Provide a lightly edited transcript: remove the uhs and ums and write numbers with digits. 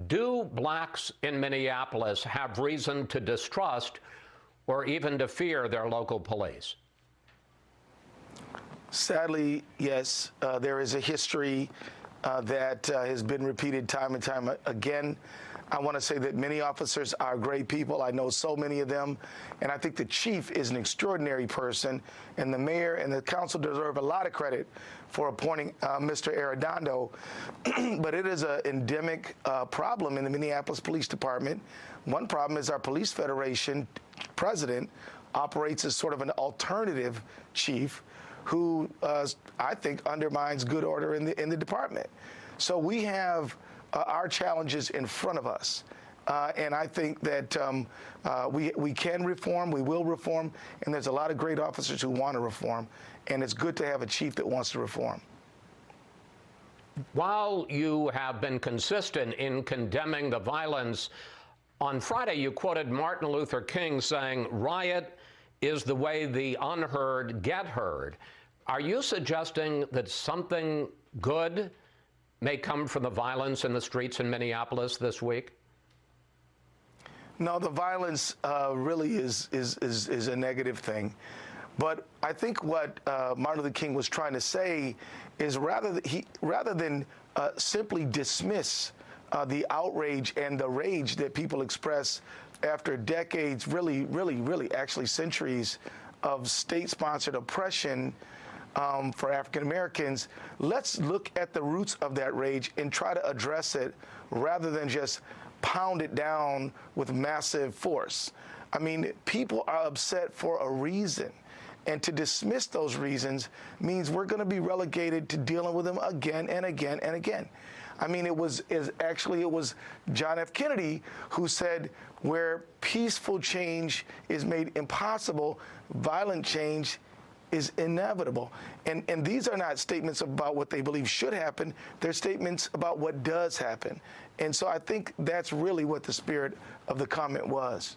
Do blacks in Minneapolis have reason to distrust or even to fear their local police? Sadly, yes. There is a history that has been repeated time and time again. I want to say that many officers are great people. I know so many of them. And I think the chief is an extraordinary person. And the mayor and the council deserve a lot of credit for appointing Mr. Arredondo. But it is an endemic problem in the Minneapolis Police Department. One problem is our Police Federation president operates as sort of an alternative chief who I think undermines good order in the department. So we have our challenges in front of us. And I think that we can reform, we will reform, and there's a lot of great officers who want to reform, and it's good to have a chief that wants to reform. While you have been consistent in condemning the violence, on Friday you quoted Martin Luther King saying, "Riot is the way the unheard get heard." Are you suggesting that something good may come from the violence in the streets in Minneapolis this week? No, the violence really is a negative thing. But I think what Martin Luther King was trying to say is rather than simply dismiss the outrage and the rage that people express after decades, really actually centuries of state-sponsored oppression for African Americans, let's look at the roots of that rage and try to address it rather than just pound it down with massive force. I mean, people are upset for a reason. And to dismiss those reasons means we're going to be relegated to dealing with them again and again and again. I mean, it was John F. Kennedy who said, where peaceful change is made impossible, violent change is inevitable. And these are not statements about what they believe should happen. They're statements about what does happen. And so I think that's really what the spirit of the comment was.